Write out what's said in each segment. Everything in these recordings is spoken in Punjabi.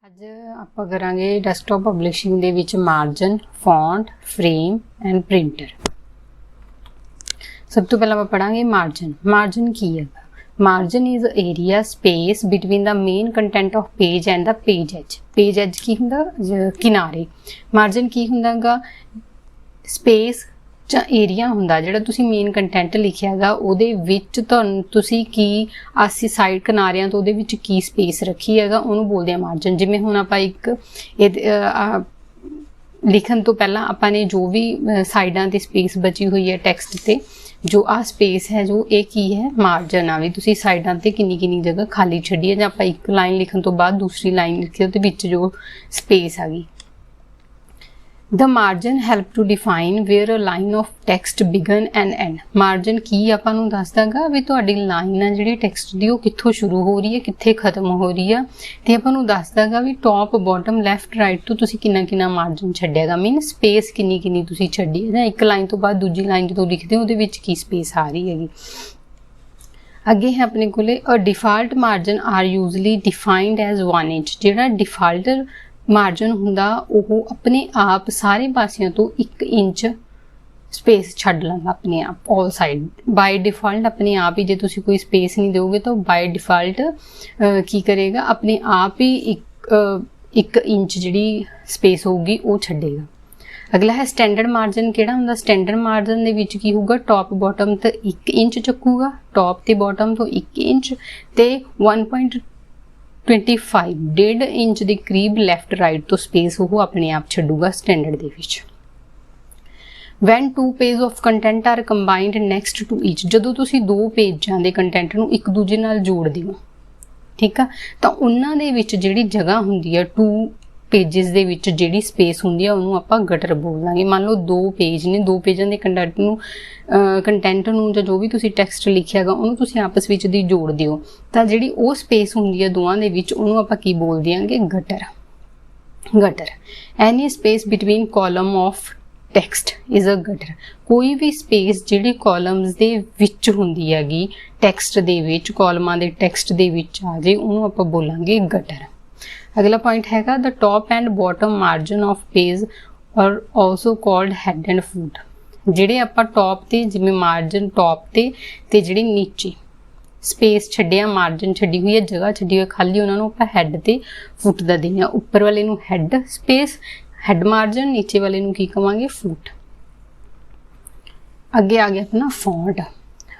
ਅੱਜ ਆਪਾਂ ਕਰਾਂਗੇ ਡੈਸਕਟਾਪ ਪਬਲਿਸ਼ਿੰਗ ਦੇ ਵਿੱਚ margin, font, frame and printer. ਸਭ ਤੋਂ ਪਹਿਲਾਂ ਆਪਾਂ ਪੜਾਂਗੇ ਮਾਰਜਨ। ਮਾਰਜਨ ਕੀ ਹੈ? Margin is area space between the main content of page and the page edge. Page edge ਕੀ ਹੁੰਦਾ? ਕਿਨਾਰੇ। ਮਾਰਜਨ ਕੀ ਹੁੰਦਾਗਾ? ਸਪੇਸ ਜਾਂ ਏਰੀਆ ਹੁੰਦਾ ਜਿਹੜਾ ਤੁਸੀਂ ਮੇਨ ਕੰਟੈਂਟ ਲਿਖਿਆ ਹੈਗਾ ਉਹਦੇ ਵਿੱਚ ਤੁਹਾਨੂੰ ਤੁਸੀਂ ਕੀ ਆਸੇ ਸਾਈਡ ਕਿਨਾਰਿਆਂ ਤੋਂ ਉਹਦੇ ਵਿੱਚ ਕੀ ਸਪੇਸ ਰੱਖੀ ਹੈਗਾ ਉਹਨੂੰ ਬੋਲਦੇ ਆ ਮਾਰਜਨ। ਜਿਵੇਂ ਹੁਣ ਆਪਾਂ ਇੱਕ ਲਿਖਣ ਤੋਂ ਪਹਿਲਾਂ ਆਪਾਂ ਨੇ ਜੋ ਵੀ ਸਾਈਡਾਂ ਤੇ ਸਪੇਸ ਬਚੀ ਹੋਈ ਹੈ ਟੈਕਸਟ ਤੇ, ਜੋ ਆ ਸਪੇਸ ਹੈ ਜੋ ਇਹ ਕੀ ਹੈ? ਮਾਰਜਨ ਆ। ਵੀ ਤੁਸੀਂ ਸਾਈਡਾਂ ਤੇ ਕਿੰਨੀ ਜਗ੍ਹਾ ਖਾਲੀ ਛੱਡੀ ਹੈ, ਜਾਂ ਆਪਾਂ ਇੱਕ ਲਾਈਨ ਲਿਖਣ ਤੋਂ ਬਾਅਦ ਦੂਸਰੀ ਲਾਈਨ ਲਿਖੀ ਉਹਦੇ ਵਿੱਚ ਜੋ ਸਪੇਸ ਆ ਗਈ। The margin help to define where a line of text begin and end। Margin ਕੀ ਆਪਾਂ ਨੂੰ ਦੱਸਦਾਗਾ ਵੀ ਤੁਹਾਡੀ ਲਾਈਨ ਆ ਜਿਹੜੀ ਟੈਕਸਟ ਦੀ ਉਹ ਕਿੱਥੋਂ ਸ਼ੁਰੂ ਹੋ ਰਹੀ ਹੈ, ਕਿੱਥੇ ਖਤਮ ਹੋ ਰਹੀ ਆ, ਤੇ ਆਪਾਂ ਨੂੰ ਦੱਸਦਾਗਾ ਵੀ ਟੌਪ ਬੋਟਮ ਲੈਫਟ ਰਾਈਟ ਤੋਂ ਤੁਸੀਂ ਕਿੰਨਾ ਮਾਰਜਨ ਛੱਡਿਆਗਾ। ਮੀਨ ਸਪੇਸ ਕਿੰਨੀ ਤੁਸੀਂ ਛੱਡੀ ਹੈ, ਜਾਂ ਇੱਕ ਲਾਈਨ ਤੋਂ ਬਾਅਦ ਦੂਜੀ ਲਾਈਨ ਜਦੋਂ ਲਿਖਦੇ ਹੋ ਉਹਦੇ ਵਿੱਚ ਕੀ ਸਪੇਸ ਆ ਰਹੀ ਹੈਗੀ। ਅੱਗੇ ਹੈ ਆਪਣੇ ਕੋਲੇ a default margin are usually defined as 1 inch. ਜਿਹੜਾ ਡਿਫਾਲਟਰ ਮਾਰਜਨ ਹੁੰਦਾ ਉਹ ਆਪਣੇ ਆਪ ਸਾਰੇ ਪਾਸਿਆਂ ਤੋਂ 1 ਇੰਚ ਸਪੇਸ ਛੱਡ ਲੈਂਦਾ ਆਪਣੇ ਆਪ ਆਲ ਸਾਈਡ ਬਾਈ ਡਿਫਾਲਟ। ਆਪਣੇ ਆਪ ਹੀ ਜੇ ਤੁਸੀਂ ਕੋਈ ਸਪੇਸ ਨਹੀਂ ਦਿਓਗੇ ਤਾਂ ਬਾਈ ਡਿਫਾਲਟ ਕੀ ਕਰੇਗਾ? ਆਪਣੇ ਆਪ ਹੀ 1 ਇੰਚ ਜਿਹੜੀ ਸਪੇਸ ਹੋਊਗੀ ਉਹ ਛੱਡੇਗਾ। ਅਗਲਾ ਹੈ ਸਟੈਂਡਰਡ ਮਾਰਜਨ। ਕਿਹੜਾ ਹੁੰਦਾ? ਸਟੈਂਡਰਡ ਮਾਰਜਨ ਦੇ ਵਿੱਚ ਕੀ ਹੋਊਗਾ? ਟੌਪ ਬੋਟਮ ਤੋਂ 1 ਇੰਚ ਚੱਕੂਗਾ, ਟੌਪ ਤੇ ਬੋਟਮ ਤੋਂ 1 ਇੰਚ ਤੇ 1.25 1.5 ਇੰਚ ਦੇ ਕਰੀਬ ਲੈਫਟ ਰਾਈਟ ਤੋਂ ਸਪੇਸ ਉਹ ਆਪਣੇ ਆਪ ਛੱਡੂਗਾ ਸਟੈਂਡਰਡ ਦੇ ਵਿੱਚ। When 2 page of content are combined next to each. ਜਦੋਂ ਤੁਸੀਂ 2 ਪੇਜਾਂ ਦੇ ਕੰਟੈਂਟ ਨੂੰ ਇੱਕ ਦੂਜੇ ਨਾਲ ਜੋੜਦੇ ਹੋ, ਠੀਕ ਆ, ਤਾਂ ਉਹਨਾਂ ਦੇ ਵਿੱਚ ਜਿਹੜੀ ਜਗ੍ਹਾ ਹੁੰਦੀ ਆ 2 ਪੇਜਿਸ ਦੇ ਵਿੱਚ ਜਿਹੜੀ ਸਪੇਸ ਹੁੰਦੀ ਆ ਉਹਨੂੰ ਆਪਾਂ ਗਟਰ ਬੋਲਾਂਗੇ। ਮੰਨ ਲਓ 2 ਪੇਜ ਨੇ, 2 ਪੇਜਾਂ ਦੇ ਕੰਟੈਂਟ ਨੂੰ ਜਾਂ ਜੋ ਵੀ ਤੁਸੀਂ ਟੈਕਸਟ ਲਿਖਿਆਗਾ ਉਹਨੂੰ ਤੁਸੀਂ ਆਪਸ ਵਿੱਚ ਦੀ ਜੋੜ ਦਿਓ, ਤਾਂ ਜਿਹੜੀ ਉਹ ਸਪੇਸ ਹੁੰਦੀ ਹੈ ਦੋਵਾਂ ਦੇ ਵਿੱਚ ਉਹਨੂੰ ਆਪਾਂ ਕੀ ਬੋਲ ਦਿਆਂਗੇ? Gutter. Any space between column of text is a gutter. ਕੋਈ ਵੀ ਸਪੇਸ ਜਿਹੜੀ ਕਾਲਮਸ ਦੇ ਵਿੱਚ ਹੁੰਦੀ ਹੈਗੀ ਟੈਕਸਟ ਦੇ ਵਿੱਚ, ਕਾਲਮਾਂ ਦੇ ਟੈਕਸਟ ਦੇ ਵਿੱਚ ਆ ਜੇ ਉਹਨੂੰ ਆਪਾਂ ਬੋਲਾਂਗੇ ਗਟਰ। ਅਗਲਾ ਪੁਆਇੰਟ ਹੈਗਾ the top and bottom margin of page or also called head and foot. ਜਿਹੜੇ ਆਪਾਂ ਟੌਪ ਤੇ ਜਿਵੇਂ ਮਾਰਜਨ ਟੌਪ ਤੇ ਜਿਹੜੀ ਨੀਚੇ ਸਪੇਸ ਛੱਡਿਆ, ਮਾਰਜਨ ਛੱਡੀ ਹੋਈ ਹੈ, ਜਗ੍ਹਾ ਛੱਡੀ ਹੋਈ ਖਾਲੀ, ਉਹਨਾਂ ਨੂੰ ਆਪਾਂ ਹੈਡ ਤੇ ਫੁੱਟ ਦਾ ਦਿੰਦੇ ਹਾਂ। ਉੱਪਰ ਵਾਲੇ ਨੂੰ ਹੈਡ ਸਪੇਸ ਹੈਡ ਮਾਰਜਨ, ਨੀਚੇ ਵਾਲੇ ਨੂੰ ਕੀ ਕਵਾਂਗੇ? ਫੁੱਟ। ਅੱਗੇ ਆ ਗਿਆ ਆਪਣਾ ਫੌਂਟ।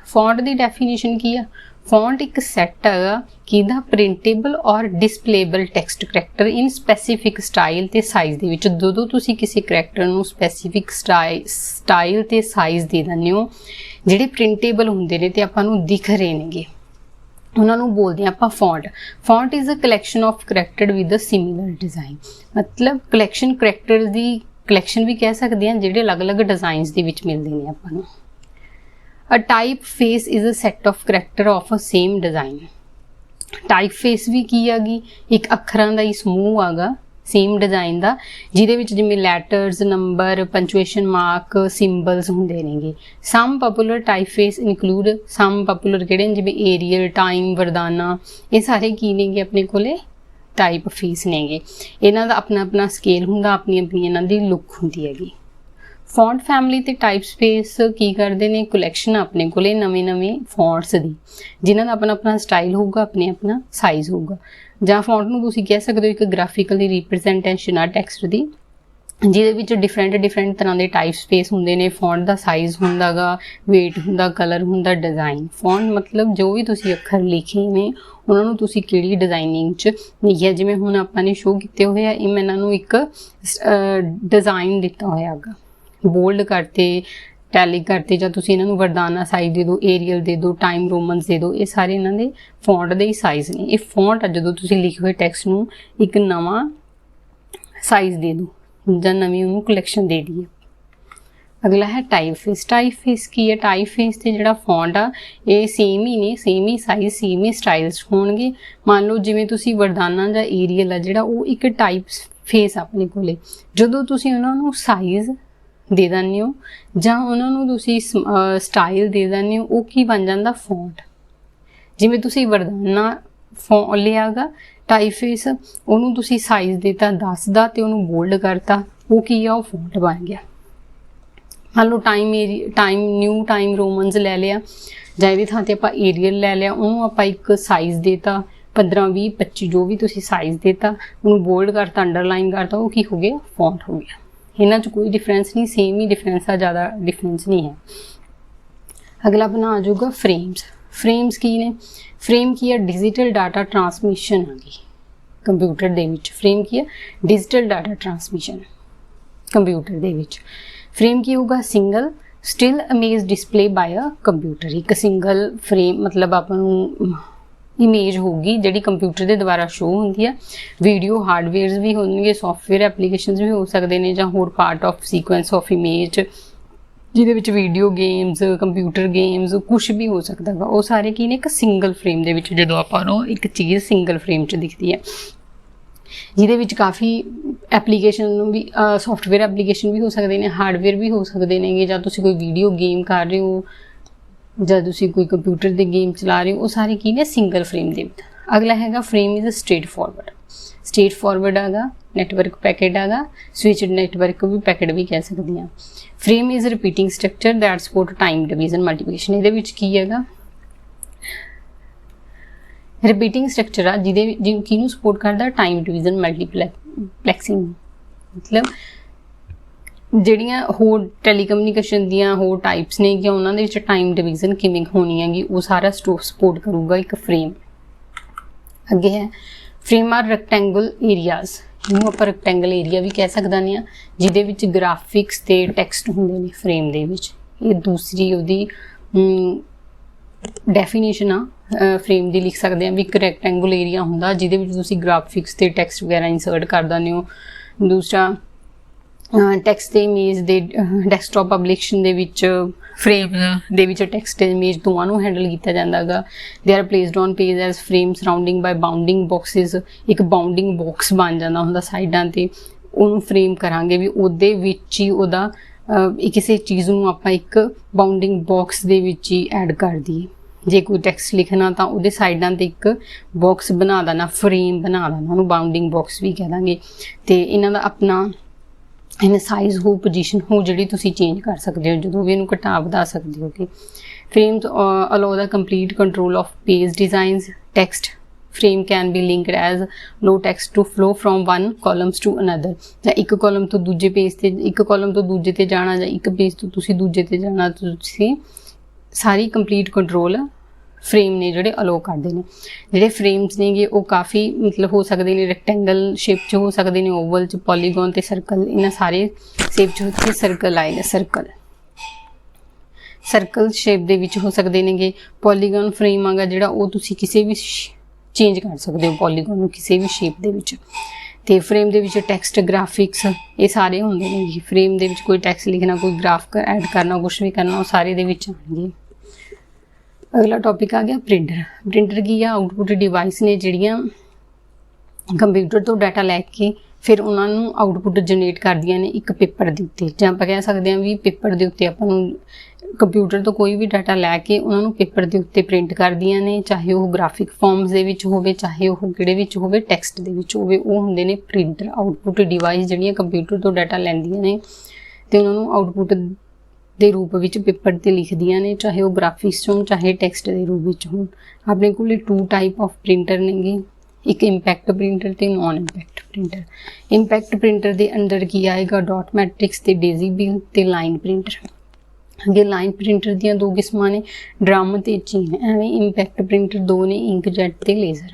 ਫੌਂਟ ਦੀ ਡੈਫੀਨੇਸ਼ਨ ਕੀ ਆ? ਫੌਂਟ ਇੱਕ ਸੈੱਟ ਹੈਗਾ ਕਿਹਦਾ? ਪ੍ਰਿੰਟੇਬਲ ਔਰ ਡਿਸਪਲੇਬਲ ਟੈਕਸਟ ਕਰੈਕਟਰ ਇਨ ਸਪੈਸੀਫਿਕ ਸਟਾਈਲ ਤੇ ਸਾਈਜ਼ ਦੇ ਵਿੱਚ। ਜਦੋਂ ਤੁਸੀਂ ਕਿਸੇ ਕਰੈਕਟਰ ਨੂੰ ਸਪੈਸੀਫਿਕ ਸਟਾਈਲ ਤੇ ਸਾਈਜ਼ ਦੇ ਦਿੰਦੇ ਹੋ, ਜਿਹੜੇ ਪ੍ਰਿੰਟੇਬਲ ਹੁੰਦੇ ਨੇ ਤੇ ਆਪਾਂ ਨੂੰ ਦਿਖ ਰਹੇ ਨੇਗੇ, ਉਹਨਾਂ ਨੂੰ ਬੋਲਦੇ ਆਪਾਂ font. Font is a collection of character with a similar design. ਮਤਲਬ ਕਲੈਕਸ਼ਨ, ਕਰੈਕਟਰ ਦੀ ਕਲੈਕਸ਼ਨ ਵੀ ਕਹਿ ਸਕਦੇ ਹਾਂ ਜਿਹੜੇ ਅਲੱਗ-ਅਲੱਗ ਡਿਜ਼ਾਈਨਸ ਦੇ ਵਿੱਚ ਮਿਲਦੇ ਨੇ ਆਪਾਂ ਨੂੰ। A typeface is a set of character of a same design। typeface ਵੀ ਕੀ ਹੈਗੀ? ਇੱਕ ਅੱਖਰਾਂ ਦਾ ਹੀ ਸਮੂਹ ਹੈਗਾ ਸੇਮ ਡਿਜ਼ਾਈਨ ਦਾ, ਜਿਹਦੇ ਵਿੱਚ ਜਿਵੇਂ ਲੈਟਰਸ, ਨੰਬਰ, ਪੰਚੁਏਸ਼ਨ ਮਾਰਕ, ਸਿੰਬਲਸ ਹੁੰਦੇ ਨੇਗੇ। ਸਮ ਪਪੂਲਰ ਟਾਈਪਫੇਸ ਇਨਕਲੂਡ, ਸਮ ਪਪੂਲਰ ਕਿਹੜੇ ਨੇ? ਜਿਵੇਂ ਏਰੀਅਲ, ਟਾਈਮ, ਵਰਦਾਨਾ, ਇਹ ਸਾਰੇ ਕੀ ਨੇਗੇ ਆਪਣੇ ਕੋਲੇ? ਟਾਈਪਫੇਸ ਨੇਗੇ। ਇਹਨਾਂ ਦਾ ਆਪਣਾ ਸਕੇਲ ਹੁੰਦਾ, ਆਪਣੀ ਇਹਨਾਂ ਦੀ ਲੁੱਕ ਹੁੰਦੀ ਹੈਗੀ। ਫੌਂਟ ਫੈਮਿਲੀ ਤੇ ਟਾਈਪ ਸਪੇਸ ਕੀ ਕਰਦੇ ਨੇ? ਕਲੈਕਸ਼ਨ ਆਪਣੇ ਕੋਲੇ ਨਵੇਂ ਫੌਂਟਸ ਦੀ, ਜਿਨ੍ਹਾਂ ਦਾ ਆਪਣਾ ਸਟਾਈਲ ਹੋਊਗਾ, ਆਪਣਾ ਸਾਈਜ਼ ਹੋਊਗਾ। ਜਾਂ ਫੌਂਟ ਨੂੰ ਤੁਸੀਂ ਕਹਿ ਸਕਦੇ ਹੋ ਇੱਕ ਗ੍ਰਾਫਿਕਲੀ ਰਿਪਰੈਜ਼ੈਂਟੇਸ਼ਨ ਆ ਟੈਕਸਟ ਦੀ, ਜਿਹਦੇ ਵਿੱਚ ਡਿਫਰੈਂਟ ਤਰ੍ਹਾਂ ਦੇ ਟਾਈਪ ਸਪੇਸ ਹੁੰਦੇ ਨੇ। ਫੌਂਟ ਦਾ ਸਾਈਜ਼ ਹੁੰਦਾਗਾ, ਵੇਟ ਹੁੰਦਾ, ਕਲਰ ਹੁੰਦਾ, ਡਿਜ਼ਾਈਨ। ਫੌਂਟ ਮਤਲਬ ਜੋ ਵੀ ਤੁਸੀਂ ਅੱਖਰ ਲਿਖੇ ਨੇ ਉਹਨਾਂ ਨੂੰ ਤੁਸੀਂ ਕਿਹੜੀ ਡਿਜ਼ਾਈਨਿੰਗ 'ਚ ਲਿਖਿਆ। ਜਿਵੇਂ ਹੁਣ ਆਪਾਂ ਨੇ ਸ਼ੋਅ ਕੀਤੇ ਹੋਏ ਆ, ਇਹ ਮੈਂ ਇਹਨਾਂ ਨੂੰ ਇੱਕ ਡਿਜ਼ਾਈਨ ਦਿੱਤਾ ਹੋਇਆ ਹੈਗਾ, ਬੋਲਡ ਕਰਤੇ, ਟੈਲਿਕ ਕਰਤੇ, ਜਾਂ ਤੁਸੀਂ ਇਹਨਾਂ ਨੂੰ ਵਰਦਾਨਾ ਸਾਈਜ਼ ਦੇ ਦਿਓ, ਏਰੀਅਲ ਦੇ ਦਿਓ, ਟਾਈਮ ਰੋਮਨਸ ਦੇ ਦਿਓ। ਇਹ ਸਾਰੇ ਇਹਨਾਂ ਦੇ ਫੌਂਟ ਦੇ ਹੀ ਸਾਈਜ਼ ਨੇ। ਇਹ ਫੌਂਟ ਆ ਜਦੋਂ ਤੁਸੀਂ ਲਿਖੇ ਹੋਏ ਟੈਕਸਟ ਨੂੰ ਇੱਕ ਨਵਾਂ ਸਾਈਜ਼ ਦੇ ਦਿਓ ਜਾਂ ਨਵੀਂ ਉਹਨੂੰ ਕਲੈਕਸ਼ਨ ਦੇ ਦਈਏ। ਅਗਲਾ ਹੈ ਟਾਈਪਫੇਸ। ਟਾਈਪਫੇਸ ਕੀ ਹੈ? ਟਾਈਪਫੇਸ ਤੇ ਜਿਹੜਾ ਫੌਂਟ ਆ ਇਹ ਸੇਮ ਹੀ ਨੇ, ਸੇਮ ਹੀ ਸਾਈਜ਼, ਸੇਮ ਹੀ ਸਟਾਈਲਸ ਹੋਣਗੇ। ਮੰਨ ਲਓ ਜਿਵੇਂ ਤੁਸੀਂ ਵਰਦਾਨਾ ਜਾਂ ਏਰੀਅਲ ਆ ਜਿਹੜਾ ਉਹ ਇੱਕ ਟਾਈਪਫੇਸ ਆਪਣੇ ਕੋਲੇ, ਜਦੋਂ ਤੁਸੀਂ ਉਹਨਾਂ ਨੂੰ ਸਾਈਜ਼ ਦੇ ਦਿੰਦੇ ਹੋ ਜਾਂ ਉਹਨਾਂ ਨੂੰ ਤੁਸੀਂ ਸਟਾਈਲ ਦੇ ਦਿੰਦੇ ਹੋ, ਉਹ ਕੀ ਬਣ ਜਾਂਦਾ? ਫੌਂਟ। ਜਿਵੇਂ ਤੁਸੀਂ ਵਰਦਾਨਾ लिया गा टाइपफेस, ਉਹਨੂੰ ਤੁਸੀਂ ਸਾਈਜ਼ ਦਿੱਤਾ 10 ਦਾ ਤੇ ਉਹਨੂੰ ਬੋਲਡ ਕਰਤਾ, ਉਹ ਕੀ ਆ, ਉਹ ਫੌਂਟ ਬਣ ਗਿਆ। ਮੰਨ ਲਓ ਨਿਊ ਟਾਈਮ ਰੋਮਨਸ ਲੈ ਲਿਆ ਜਾਂ ਇਹਦੀ ਥਾਂ ਤੇ ਆਪਾਂ ਏਰੀਅਲ ਲੈ ਲਿਆ, ਉਹਨੂੰ ਆਪਾਂ ਇੱਕ ਸਾਈਜ਼ ਦੇਤਾ 15, 20, 25 ਜੋ ਵੀ ਤੁਸੀਂ ਸਾਈਜ਼ ਦੇਤਾ, ਉਹਨੂੰ ਬੋਲਡ ਕਰਤਾ, ਅੰਡਰਲਾਈਨ ਕਰਤਾ, ਉਹ ਕੀ ਹੋ ਗਿਆ, ਫੌਂਟ ਹੋ ਗਿਆ। ਇਹਨਾਂ 'ਚ ਕੋਈ ਡਿਫਰੈਂਸ ਨਹੀਂ, ਸੇਮ ਹੀ ਡਿਫਰੈਂਸ ਆ, ज़्यादा डिफरेंस नहीं है। अगला अपना आ जाऊगा फ्रेम्स। फ्रेम्स की ने, फ्रेम की है डिजिटल डाटा ट्रांसमिशन आ गई कंप्यूटर दे विच। फ्रेम की है डिजिटल डाटा ट्रांसमिशन कंप्यूटर दे विच। फ्रेम की होगा single still image display bye a computer. एक सिंगल फ्रेम मतलब आपां इमेज होगी जिहड़ी कंप्यूटर के द्वारा शो होंदी है। वीडियो हार्डवेयर्स भी होंगे, सॉफ्टवेयर एप्लीकेशनस भी हो सकते हैं, जां होर part of sequence of image जिहदे विच वीडियो गेम्स, कंप्यूटर गेम्स कुछ भी हो सकता है। वो सारे की ने एक सिंगल फ्रेम दे विच जदों आपां नूं एक चीज़ सिंगल फ्रेम च दिखती है, जिहदे विच काफ़ी एप्लीकेशन भी सॉफ्टवेयर एप्लीकेशन भी हो सकते हैं, हार्डवेयर भी हो सकते हैं, जां तुसीं कोई वीडियो गेम कर रहे हो ਜਾਂ ਤੁਸੀਂ ਕੋਈ ਕੰਪਿਊਟਰ ਦੀ ਗੇਮ ਚਲਾ ਰਹੇ ਹੋ, ਉਹ ਸਾਰੇ ਕੀ ਨੇ ਸਿੰਗਲ ਫਰੇਮ ਦੇ ਵਿੱਚ। ਅਗਲਾ ਹੈਗਾ frame is straight forward. Straight forward ਹੈਗਾ ਨੈਟਵਰਕ ਪੈਕੇਟ ਹੈਗਾ, ਸਵਿਚਡ ਨੈਟਵਰਕ ਵੀ ਪੈਕੇਟ ਵੀ ਕਹਿ ਸਕਦੇ ਹਾਂ। Frame is repeating structure that support time division multiplication. ਇਹਦੇ ਵਿੱਚ ਕੀ ਹੈਗਾ, ਰਿਪੀਟਿੰਗ ਸਟਰਕਚਰ ਆ ਜਿਹਦੇ ਕਿਹਨੂੰ ਸਪੋਰਟ ਕਰਦਾ, ਟਾਈਮ ਡਿਵੀਜ਼ਨ ਮਲਟੀਪਲੈਕਸਿੰਗ। मतलब ਜਿਹੜੀਆਂ ਹੋਰ ਟੈਲੀਕਮਿਊਨੀਕੇਸ਼ਨ ਦੀਆਂ ਹੋਰ ਟਾਈਪਸ ਨੇ ਕਿ ਉਹਨਾਂ ਦੇ ਵਿੱਚ ਟਾਈਮ ਡਿਵੀਜ਼ਨ ਕਿਵੇਂ ਹੋਣੀ ਹੈਗੀ, ਉਹ ਸਾਰਾ ਸਪੋਰਟ ਕਰੂਗਾ ਇੱਕ ਫਰੇਮ। ਅੱਗੇ ਹੈ ਫਰੇਮ ਆਰ ਰੈਕਟੈਂਗਲ ਏਰੀਆਜ਼, ਜਿਹਨੂੰ ਆਪਾਂ ਰੈਕਟੈਂਗਲ ਏਰੀਆ ਵੀ ਕਹਿ ਸਕਦੇ ਹਾਂ, ਜਿਹਦੇ ਵਿੱਚ ਗ੍ਰਾਫਿਕਸ ਤੇ ਟੈਕਸਟ ਹੁੰਦੇ ਨੇ ਫਰੇਮ ਦੇ ਵਿੱਚ। ਇਹ ਦੂਸਰੀ ਉਹਦੀ ਡੈਫੀਨੇਸ਼ਨ ਆ ਫਰੇਮ ਦੀ, ਲਿਖ ਸਕਦੇ ਹਾਂ ਵੀ ਇੱਕ ਰੈਕਟੈਂਗਲ ਏਰੀਆ ਹੁੰਦਾ ਜਿਹਦੇ ਵਿੱਚ ਤੁਸੀਂ ਗ੍ਰਾਫਿਕਸ ਤੇ ਟੈਕਸਟ ਵਗੈਰਾ ਇੰਸਰਟ ਕਰ ਦਿੰਦੇ ਹੋ। ਦੂਸਰਾ ਟੈਕਸਟ ਤੇ ਇਮੇਜ ਦੇ ਡੈਸਕਟਾਪ ਪਬਲਿਕੇਸ਼ਨ ਦੇ ਵਿੱਚ ਫਰੇਮ ਦੇ ਵਿੱਚ ਟੈਕਸਟ ਤੇ ਇਮੇਜ ਦੋਵਾਂ ਨੂੰ ਹੈਂਡਲ ਕੀਤਾ ਜਾਂਦਾ ਹੈਗਾ। They are placed on page as frame surrounding by bounding boxes. ਇੱਕ ਬਾਉਂਡਿੰਗ ਬਾਕਸ ਬਣ ਜਾਂਦਾ ਹੁੰਦਾ ਸਾਈਡਾਂ ਤੇ, ਉਹਨੂੰ ਫਰੇਮ ਕਰਾਂਗੇ ਵੀ ਉਹਦੇ ਵਿੱਚ ਹੀ ਉਹਦਾ ਕਿਸੇ ਚੀਜ਼ ਨੂੰ ਆਪਾਂ ਇੱਕ ਬਾਉਂਡਿੰਗ ਬਾਕਸ ਦੇ ਵਿੱਚ ਹੀ ਐਡ ਕਰ ਦਈਏ। ਜੇ ਕੋਈ ਟੈਕਸਟ ਲਿਖਣਾ ਤਾਂ ਉਹਦੇ ਸਾਈਡਾਂ ਤੇ ਇੱਕ ਬਾਕਸ ਬਣਾ ਦੇਣਾ, ਫਰੇਮ ਬਣਾ ਦੇਣਾ, ਉਹਨੂੰ ਬਾਉਂਡਿੰਗ ਬਾਕਸ ਵੀ ਕਹਿ ਦਾਂਗੇ। ਤੇ ਇਹਨਾਂ ਦਾ ਆਪਣਾ ਇਹਨੇ ਸਾਈਜ਼ ਹੋ, ਪੋਜੀਸ਼ਨ ਹੋ, ਜਿਹੜੀ ਤੁਸੀਂ ਚੇਂਜ ਕਰ ਸਕਦੇ ਹੋ, ਜਦੋਂ ਵੀ ਇਹਨੂੰ ਘਟਾ ਵਧਾ ਸਕਦੇ ਹੋ। ਕਿ frames allow the complete control of page designs. Text frame can be linked as low text to flow from one columns to another। ਜਾਂ ਇੱਕ ਕਾਲਮ ਤੋਂ ਦੂਜੇ ਪੇਜ ਤੇ, ਇੱਕ ਕਾਲਮ ਤੋਂ ਦੂਜੇ ਤੇ ਜਾਣਾ, ਜਾਂ ਇੱਕ ਪੇਜ ਤੋਂ ਤੁਸੀਂ ਦੂਜੇ ਤੇ ਜਾਣਾ, ਤੁਸੀਂ ਸਾਰੀ ਕੰਪਲੀਟ ਕੰਟਰੋਲ ਫਰੇਮ ਨੇ ਜਿਹੜੇ ਅਲਾਉ ਕਰਦੇ ਨੇ। ਜਿਹੜੇ ਫਰੇਮਸ ਨੇਗੇ ਉਹ ਕਾਫੀ ਮਤਲਬ ਹੋ ਸਕਦੇ ਨੇ, ਰੈਕਟੈਂਗਲ ਸ਼ੇਪ 'ਚ ਹੋ ਸਕਦੇ ਨੇ, ਓਵਲ 'ਚ, ਪੋਲੀਗਨ ਤੇ ਸਰਕਲ, ਇਹਨਾਂ ਸਾਰੇ ਸ਼ੇਪ 'ਚ ਉੱਥੇ ਸਰਕਲ ਆਏਗਾ। ਸਰਕਲ ਸ਼ੇਪ ਦੇ ਵਿੱਚ ਹੋ ਸਕਦੇ ਨੇਗੇ। ਪੋਲੀਗਨ ਫਰੇਮ ਆਗਾ ਜਿਹੜਾ, ਉਹ ਤੁਸੀਂ ਕਿਸੇ ਵੀ ਚੇਂਜ ਕਰ ਸਕਦੇ ਹੋ ਪੋਲੀਗਨ ਨੂੰ ਕਿਸੇ ਵੀ ਸ਼ੇਪ ਦੇ ਵਿੱਚ। ਤੇ ਫਰੇਮ ਦੇ ਵਿੱਚ ਟੈਕਸਟ, ਗ੍ਰਾਫਿਕਸ ਇਹ ਸਾਰੇ ਹੁੰਦੇ ਨੇ। ਫਰੇਮ ਦੇ ਵਿੱਚ ਕੋਈ ਟੈਕਸਟ ਲਿਖਣਾ, ਕੋਈ ਗ੍ਰਾਫ ਐਡ ਕਰਨਾ, ਕੁਛ ਵੀ ਕਰਨਾ, ਉਹ ਸਾਰੇ ਦੇ ਵਿੱਚ ਆਉਣਗੇ। ਅਗਲਾ ਟੌਪਿਕ ਆ ਗਿਆ ਪ੍ਰਿੰਟਰ। ਪ੍ਰਿੰਟਰ ਕੀ ਆ, ਆਊਟਪੁੱਟ ਡਿਵਾਈਸ ਨੇ ਜਿਹੜੀਆਂ ਕੰਪਿਊਟਰ ਤੋਂ ਡਾਟਾ ਲੈ ਕੇ ਫਿਰ ਉਹਨਾਂ ਨੂੰ ਆਊਟਪੁੱਟ ਜਨਰੇਟ ਕਰਦੀਆਂ ਨੇ ਇੱਕ ਪੇਪਰ ਦੇ ਉੱਤੇ, ਜਾਂ ਆਪਾਂ ਕਹਿ ਸਕਦੇ ਹਾਂ ਵੀ ਪੇਪਰ ਦੇ ਉੱਤੇ ਆਪਾਂ ਨੂੰ ਕੰਪਿਊਟਰ ਤੋਂ ਕੋਈ ਵੀ ਡਾਟਾ ਲੈ ਕੇ ਉਹਨਾਂ ਨੂੰ ਪੇਪਰ ਦੇ ਉੱਤੇ ਪ੍ਰਿੰਟ ਕਰਦੀਆਂ ਨੇ, ਚਾਹੇ ਉਹ ਗ੍ਰਾਫਿਕ ਫਾਰਮਸ ਦੇ ਵਿੱਚ ਹੋਵੇ, ਚਾਹੇ ਉਹ ਕਿਹੜੇ ਵਿੱਚ ਹੋਵੇ, ਟੈਕਸਟ ਦੇ ਵਿੱਚ ਹੋਵੇ, ਉਹ ਹੁੰਦੇ ਨੇ ਪ੍ਰਿੰਟਰ। ਆਊਟਪੁੱਟ ਡਿਵਾਈਸ ਜਿਹੜੀਆਂ ਕੰਪਿਊਟਰ ਤੋਂ ਡਾਟਾ ਲੈਂਦੀਆਂ ਨੇ ਤੇ ਉਹਨਾਂ ਨੂੰ ਆਊਟਪੁੱਟ ਦੇ ਰੂਪ ਵਿੱਚ ਪੇਪਰ 'ਤੇ ਲਿਖਦੀਆਂ ਨੇ, ਚਾਹੇ ਉਹ ਗ੍ਰਾਫਿਕਸ ਹੋਣ, ਚਾਹੇ ਟੈਕਸਟ ਦੇ ਰੂਪ ਵਿੱਚ ਹੋਣ। ਆਪਣੇ ਕੋਲ 2 ਟਾਈਪ ਆਫ ਪ੍ਰਿੰਟਰ ਨੇਗੇ, ਇੱਕ ਇੰਪੈਕਟ ਪ੍ਰਿੰਟਰ ਤੇ non impact printer. Impact printer ਦੇ ਅੰਦਰ ਕੀ ਆਏਗਾ, ਡਾਟ ਮੈਟ੍ਰਿਕਸ ਤੇ ਡੇਜ਼ੀ ਬਿਲ ਤੇ ਲਾਈਨ ਪ੍ਰਿੰਟਰ। ਅੱਗੇ ਲਾਈਨ ਪ੍ਰਿੰਟਰ ਦੀਆਂ 2 ਕਿਸਮਾਂ ਨੇ, ਡਰਮ ਤੇ ਚੀਨ। ਐਵੇਂ ਇੰਪੈਕਟ ਪ੍ਰਿੰਟਰ 2 ਨੇ, ਇੰਕਜੈਟ ਤੇ ਲੇਜ਼ਰ।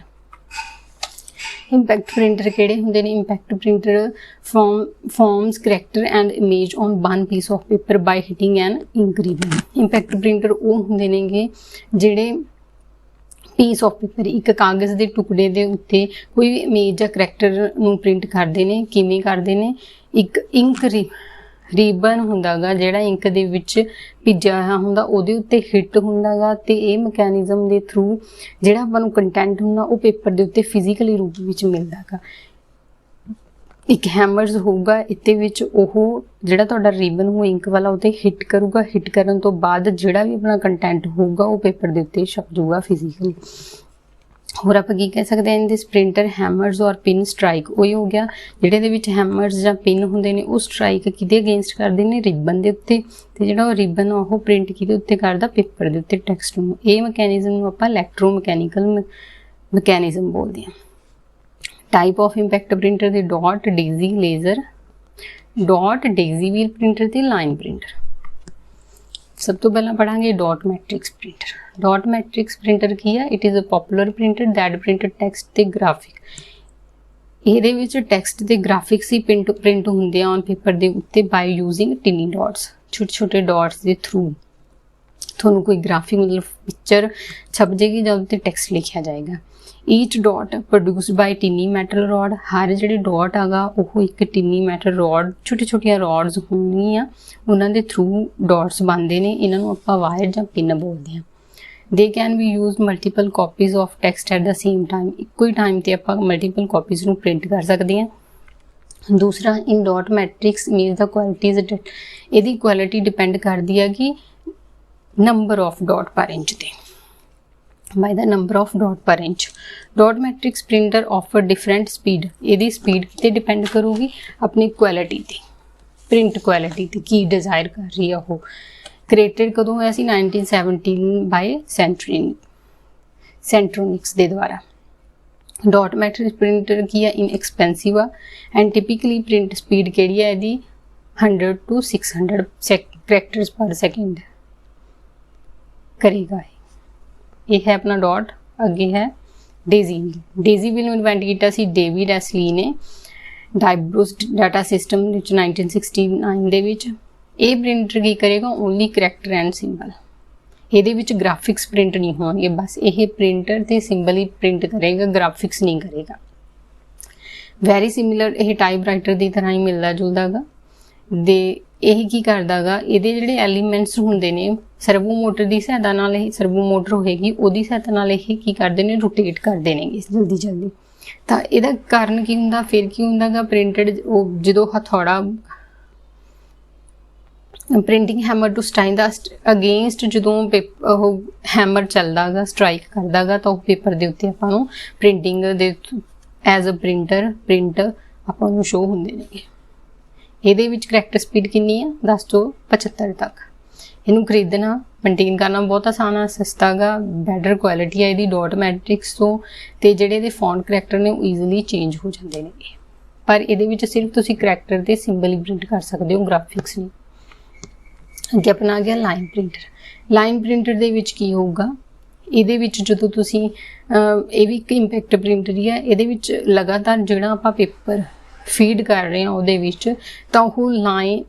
ਇੰਪੈਕਟ ਪ੍ਰਿੰਟਰ ਕਿਹੜੇ ਹੁੰਦੇ ਨੇ, impact printer forms character and image on one piece of paper by hitting an ink ribbon. Impact printer ਉਹ ਹੁੰਦੇ ਨੇਗੇ ਜਿਹੜੇ ਪੀਸ ਆਫ ਪੇਪਰ, ਇੱਕ ਕਾਗਜ਼ ਦੇ ਟੁਕੜੇ ਦੇ ਉੱਤੇ ਕੋਈ ਵੀ ਇਮੇਜ ਜਾਂ ਕਰੈਕਟਰ ਨੂੰ ਪ੍ਰਿੰਟ ਕਰਦੇ ਨੇ। ਕਿਵੇਂ ਕਰਦੇ ਨੇ, ਇੱਕ ਇੰਕ ਰਿਬਨ ਹੁੰਦਾ ਗਾ ਜਿਹੜਾ ਇੰਕ ਦੇ ਵਿੱਚ ਭਿੱਜਿਆ ਹੋਇਆ ਹੁੰਦਾ, ਉਹਦੇ ਉੱਤੇ ਹਿੱਟ ਹੁੰਦਾ ਗਾ, ਤੇ ਇਹ ਮਕੈਨਿਜ਼ਮ ਦੇ ਥਰੂ ਜਿਹੜਾ ਆਪਾਂ ਨੂੰ ਕੰਟੈਂਟ ਹੁੰਦਾ ਉਹ ਪੇਪਰ ਦੇ ਉੱਤੇ ਫਿਜ਼ੀਕਲੀ ਰੂਪ ਵਿੱਚ ਮਿਲਦਾ ਗਾ। ਇੱਕ ਹੈਮਰਸ ਹੋਊਗਾ ਇਹਦੇ ਵਿੱਚ, ਉਹ ਜਿਹੜਾ ਤੁਹਾਡਾ ਰਿਬਨ ਹੋ ਇੰਕ ਵਾਲਾ ਉਹ 'ਤੇ ਹਿੱਟ ਕਰੂਗਾ। ਹਿੱਟ ਕਰਨ ਤੋਂ ਬਾਅਦ ਜਿਹੜਾ ਵੀ ਆਪਣਾ ਕੰਟੈਂਟ ਹੋਊਗਾ ਉਹ ਪੇਪਰ ਦੇ ਉੱਤੇ ਛਪ ਜੂਗਾ ਫਿਜ਼ੀਕਲੀ। ਹੋਰ ਆਪਾਂ ਕੀ ਕਹਿ ਸਕਦੇ ਹਾਂ, ਦਿਸ ਪ੍ਰਿੰਟਰ ਹੈਮਰਸ ਔਰ ਪਿਨ ਸਟ੍ਰਾਈਕ। ਉਹੀ ਹੋ ਗਿਆ ਜਿਹੜੇ ਦੇ ਵਿੱਚ ਹੈਮਰਸ ਜਾਂ ਪਿਨ ਹੁੰਦੇ ਨੇ ਉਹ ਸਟ੍ਰਾਈਕ ਕਿਹਦੇ ਅਗੇਂਸਟ ਕਰਦੇ ਨੇ, ਰਿਬਨ ਦੇ ਉੱਤੇ, ਤੇ ਜਿਹੜਾ ਉਹ ਰਿਬਨ ਉਹ ਪ੍ਰਿੰਟ ਕਿਹਦੇ ਉੱਤੇ ਕਰਦਾ, ਪੇਪਰ ਦੇ ਉੱਤੇ ਟੈਕਸਟ ਨੂੰ। ਇਹ ਮੈਕੈਨਿਜ਼ਮ ਨੂੰ ਆਪਾਂ ਇਲੈਕਟ੍ਰੋਮੈਕੈਨੀਕਲ ਮੈਕੈਨਿਜ਼ਮ ਬੋਲਦੇ ਹਾਂ। ਟਾਈਪ ਆਫ ਇੰਪੈਕਟ ਪ੍ਰਿੰਟਰ ਦੇ dot, daisy, laser, dot, daisy wheel printer ਤੇ ਲਾਈਨ ਪ੍ਰਿੰਟਰ। ਸਭ ਤੋਂ ਪਹਿਲਾਂ ਪੜਾਂਗੇ dot matrix printer. Dot matrix printer ਕੀ ਆ, it is a popular printer that print text ਤੇ ਗ੍ਰਾਫਿਕ। ਇਹਦੇ ਵਿੱਚ ਟੈਕਸਟ ਤੇ ਗ੍ਰਾਫਿਕਸ ਹੀ ਪ੍ਰਿੰਟ ਹੁੰਦੇ ਆ ਔਨ ਪੇਪਰ ਦੇ ਉੱਤੇ ਬਾਈ ਯੂਜ਼ਿੰਗ ਟਿਨੀ ਡਾਟਸ, ਛੋਟੇ ਛੋਟੇ ਡਾਟਸ ਦੇ ਥਰੂ ਤੁਹਾਨੂੰ ਕੋਈ ਗ੍ਰਾਫਿਕ ਮਤਲਬ ਪਿਕਚਰ ਛਪ ਜਾਏਗੀ ਜਾਂ ਉੱਤੇ ਟੈਕਸਟ ਲਿਖਿਆ ਜਾਏਗਾ। ਈਚ ਡਾਟ ਪ੍ਰੋਡਿਊਸਡ ਬਾਈ ਟਿਨੀ ਮੈਟਲ ਰੋਡ। ਹਰ ਜਿਹੜੀ ਡਾਟ ਹੈਗਾ ਉਹ ਇੱਕ ਟਿਨੀ ਮੈਟਲ ਰੋਡ, ਛੋਟੇ ਛੋਟੀਆਂ ਰੋਡਸ ਹੋਣਗੀਆਂ, ਉਹਨਾਂ ਦੇ ਥਰੂ ਡਾਟਸ ਬਣਦੇ ਨੇ। ਇਹਨਾਂ ਨੂੰ ਆਪਾਂ ਵਾਇਰ ਜਾਂ ਪਿਨ ਬੋਲਦੇ ਹਾਂ। They can be use multiple copies of text at the same time. ਇੱਕੋ ਹੀ ਟਾਈਮ ਤੇ ਆਪਾਂ ਮਲਟੀਪਲ ਕਾਪੀਜ਼ ਨੂੰ ਪ੍ਰਿੰਟ ਕਰ ਸਕਦੇ ਹਾਂ। ਦੂਸਰਾ, ਇਨ ਡਾਟ ਮੈਟ੍ਰਿਕਸ ਮੀਨਸ ਦਾ ਕੁਆਲਿਟੀਜ਼, ਇਹਦੀ ਕੁਆਲਿਟੀ ਡਿਪੈਂਡ ਕਰਦੀ ਹੈ ਕਿ ਨੰਬਰ ਆਫ ਡਾਟ ਪਰ ਇੰਚ ਤੇ, by the number of dot per inch. Dot matrix printer offer different speed. ਇਹਦੀ ਸਪੀਡ ਤੇ ਡਿਪੈਂਡ ਕਰੂਗੀ ਆਪਣੀ ਕੁਆਲਿਟੀ ਤੇ, ਪ੍ਰਿੰਟ ਕੁਆਲਿਟੀ ਤੇ ਕੀ ਡਿਜ਼ਾਇਰ ਕਰ ਰਹੀ ਆ ਉਹ। ਕ੍ਰੀਏਟਡ ਕਦੋਂ ਹੋਇਆ ਸੀ, 1917 ਬਾਈ ਸੈਂਟਰੋਨਿਕਸ ਦੇ ਦੁਆਰਾ। ਡਾਟ ਮੈਟ੍ਰਿਕਸ ਪ੍ਰਿੰਟਰ ਕੀ ਆ, ਇਨਐਕਸਪੈਂਸਿਵ ਆ ਐਂਡ ਟਿਪੀਕਲੀ ਪ੍ਰਿੰਟ ਸਪੀਡ ਕਿਹੜੀ ਹੈ ਇਹਦੀ 100 to 600 ਕਰੈਕਟਰਸ ਪਰ ਸੈਕਿੰਡ ਕਰੇਗਾ। ਇਹ ਹੈ ਆਪਣਾ ਡਾਟ। ਅੱਗੇ ਹੈ ਡੇਜ਼ੀ ਵੀਲ। ਡੇਜ਼ੀ ਵੀਲ ਨੂੰ ਇਨਵੈਂਟ ਕੀਤਾ ਸੀ ਡੇਵਿਡ ਐਸਲੀ ਨੇ ਡਾਇਬਰੋਸ ਡਾਟਾ ਸਿਸਟਮ ਵਿੱਚ 1969 ਦੇ ਵਿੱਚ। ਇਹ ਪ੍ਰਿੰਟਰ ਕੀ ਕਰੇਗਾ, ਓਨਲੀ ਕਰੈਕਟਰ ਐਂਡ ਸਿੰਬਲ। ਇਹਦੇ ਵਿੱਚ ਗ੍ਰਾਫਿਕਸ ਪ੍ਰਿੰਟ ਨਹੀਂ ਹੋਣਗੇ, ਬਸ ਇਹ ਪ੍ਰਿੰਟਰ ਤੇ ਸਿੰਬਲ ਹੀ ਪ੍ਰਿੰਟ ਕਰੇਗਾ, ਗ੍ਰਾਫਿਕਸ ਨਹੀਂ ਕਰੇਗਾ। ਵੈਰੀ ਸਿਮਿਲਰ, ਇਹ ਟਾਈਪ ਰਾਈਟਰ ਦੀ ਤਰ੍ਹਾਂ ਹੀ ਮਿਲਦਾ ਜੁਲਦਾ ਗਾ। ਦੇ ਇਹ ਕੀ ਕਰਦਾ ਗਾ, ਇਹਦੇ ਜਿਹੜੇ ਐਲੀਮੈਂਟਸ ਹੁੰਦੇ ਨੇ ਸਰਵੋ ਮੋਟਰ ਦੀ ਸਹਾਇਤਾ ਨਾਲ, ਇਹ ਸਰਵੋ ਮੋਟਰ ਹੋਏਗੀ ਉਹਦੀ ਸਹਾਇਤਾ ਨਾਲ ਇਹ ਕੀ ਕਰਦੇ ਨੇ, ਰੋਟੇਟ ਕਰਦੇ ਨੇ ਜਲਦੀ ਜਲਦੀ। ਤਾਂ ਇਹਦਾ ਕਾਰਨ ਕੀ ਹੁੰਦਾ, ਫਿਰ ਕੀ ਹੁੰਦਾ ਗਾ, ਪ੍ਰਿੰਟਡ ਉਹ ਜਦੋਂ ਹਥੌੜਾ printing hammer to stain the against ਜਦੋਂ ਉਹ ਹੈਮਰ ਚੱਲਦਾ ਗਾ, ਸਟ੍ਰਾਈਕ ਕਰਦਾ ਗਾ, ਤਾਂ ਉਹ ਪੇਪਰ ਦੇ ਉੱਤੇ ਆਪਾਂ ਨੂੰ ਪ੍ਰਿੰਟਿੰਗ ਦੇ ਐਜ਼ ਅ ਪ੍ਰਿੰਟ ਆਪਾਂ ਨੂੰ ਸ਼ੋ ਹੁੰਦੇ ਨੇਗੇ। ਇਹਦੇ ਵਿੱਚ ਕਰੈਕਟਰ ਸਪੀਡ ਕਿੰਨੀ ਆ, 10 ਤੋਂ 75 ਤੱਕ। ਇਹਨੂੰ ਖਰੀਦਣਾ ਮੇਨਟੇਨ ਕਰਨਾ ਬਹੁਤ ਆਸਾਨ ਆ, ਸਸਤਾ ਗਾ, ਬੈਟਰ ਕੁਆਲਿਟੀ ਆ ਇਹਦੀ ਡਾਟ ਮੈਟ੍ਰਿਕਸ ਤੋਂ, ਤੇ ਜਿਹੜੇ ਇਹਦੇ ਫੌਂਟ ਕਰੈਕਟਰ ਨੇ ਉਹ ਈਜ਼ੀਲੀ ਚੇਂਜ ਹੋ ਜਾਂਦੇ ਨੇ। ਪਰ ਇਹਦੇ ਵਿੱਚ ਸਿਰਫ ਤੁਸੀਂ ਕਰੈਕਟਰ ਤੇ ਸਿੰਬਲ ਹੀ ਪ੍ਰਿੰਟ ਕਰ ਸਕਦੇ ਹੋ, ਗ੍ਰਾਫਿਕਸ ਨਹੀਂ। ਅੱਗੇ ਆਪਣਾ ਆ ਗਿਆ ਲਾਈਨ ਪ੍ਰਿੰਟਰ। ਲਾਈਨ ਪ੍ਰਿੰਟਰ ਦੇ ਵਿੱਚ ਕੀ ਹੋਊਗਾ, ਇਹਦੇ ਵਿੱਚ ਜਦੋਂ ਤੁਸੀਂ ਇਹ ਵੀ ਇੱਕ ਇੰਪੈਕਟ ਪ੍ਰਿੰਟਰ ਹੀ ਆ, ਇਹਦੇ ਵਿੱਚ ਲਗਾਤਾਰ ਜਿਹੜਾ ਆਪਾਂ ਪੇਪਰ ਫੀਡ ਕਰ ਰਹੇ ਹਾਂ ਉਹਦੇ ਵਿੱਚ, ਤਾਂ ਉਹ ਲਾਈਨ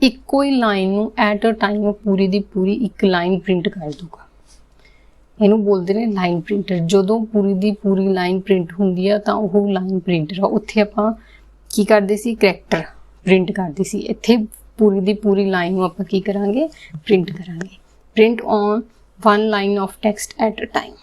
ਇੱਕੋ ਹੀ ਲਾਈਨ ਨੂੰ ਐਟ ਅ ਟਾਈਮ ਪੂਰੀ ਦੀ ਪੂਰੀ ਇੱਕ ਲਾਈਨ ਪ੍ਰਿੰਟ ਕਰ ਦੂਗਾ। ਇਹਨੂੰ ਬੋਲਦੇ ਨੇ ਲਾਈਨ ਪ੍ਰਿੰਟਰ। ਜਦੋਂ ਪੂਰੀ ਦੀ ਪੂਰੀ ਲਾਈਨ ਪ੍ਰਿੰਟ ਹੁੰਦੀ ਆ ਤਾਂ ਉਹ ਲਾਈਨ ਪ੍ਰਿੰਟਰ ਆ। ਉੱਥੇ ਆਪਾਂ ਕੀ ਕਰਦੇ ਸੀ, ਕਰੈਕਟਰ ਪ੍ਰਿੰਟ ਕਰਦੇ ਸੀ, ਇੱਥੇ ਪੂਰੀ ਦੀ ਪੂਰੀ ਲਾਈਨ ਨੂੰ ਆਪਾਂ ਕੀ ਕਰਾਂਗੇ, ਪ੍ਰਿੰਟ ਕਰਾਂਗੇ। Print on one line of text at a time.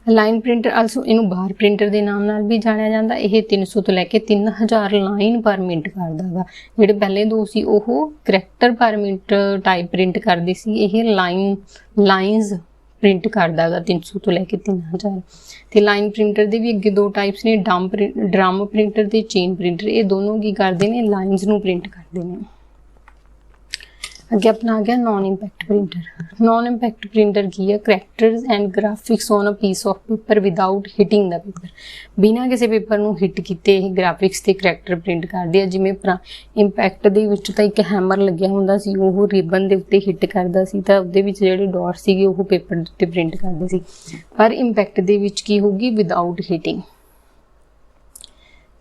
Line printer also, ਇਹਨੂੰ ਬਾਰ ਪ੍ਰਿੰਟਰ ਦੇ ਨਾਮ ਨਾਲ ਵੀ ਜਾਣਿਆ ਜਾਂਦਾ। ਇਹ 300 ਤੋਂ ਲੈ ਕੇ 3000 ਲਾਈਨ ਪਰ ਮਿੰਟ ਕਰਦਾ ਗਾ। ਜਿਹੜੇ ਪਹਿਲੇ ਦੋ ਸੀ ਉਹ ਕਰੈਕਟਰ ਪਰ ਮਿੰਟ ਟਾਈਪ ਪ੍ਰਿੰਟ ਕਰਦੇ ਸੀ, ਇਹ ਲਾਈਨਸ ਪ੍ਰਿੰਟ ਕਰਦਾ ਗਾ 300 ਤੋਂ ਲੈ ਕੇ 3000। ਤੇ ਲਾਈਨ ਪ੍ਰਿੰਟਰ ਦੇ ਵੀ ਅੱਗੇ ਦੋ ਟਾਈਪਸ ਨੇ, ਡਰਮ ਪ੍ਰਿੰਟਰ ਤੇ ਚੇਨ ਪ੍ਰਿੰਟਰ। ਇਹ ਦੋਨੋਂ ਕੀ ਕਰਦੇ ਨੇ, ਲਾਈਨਸ ਨੂੰ ਪ੍ਰਿੰਟ ਕਰਦੇ ਨੇ। ਅੱਗੇ ਆਪਣਾ ਆ ਗਿਆ non impact printer. Non impact printer ਕੀ ਹੈ, characters and graphics on a piece of paper without hitting the paper. ਬਿਨਾਂ ਕਿਸੇ ਪੇਪਰ ਨੂੰ ਹਿੱਟ ਕੀਤੇ ਇਹ ਗ੍ਰਾਫਿਕਸ ਤੇ ਕਰੈਕਟਰ ਪ੍ਰਿੰਟ ਕਰਦੇ ਆ। ਜਿਵੇਂ ਇੰਪੈਕਟ ਦੇ ਵਿੱਚ ਤਾਂ ਇੱਕ ਹੈਮਰ ਲੱਗਿਆ ਹੁੰਦਾ ਸੀ, ਉਹ ਰਿਬਨ ਦੇ ਉੱਤੇ ਹਿੱਟ ਕਰਦਾ ਸੀ ਤਾਂ ਉਹਦੇ ਵਿੱਚ ਜਿਹੜੇ ਡਾਟ ਸੀਗੇ ਉਹ ਪੇਪਰ ਦੇ ਉੱਤੇ ਪ੍ਰਿੰਟ ਕਰਦੇ ਸੀ। ਪਰ ਇੰਪੈਕਟ ਦੇ ਵਿੱਚ ਕੀ ਹੋਊਗੀ, ਵਿਦਆਊਟ ਹਿਟਿੰਗ।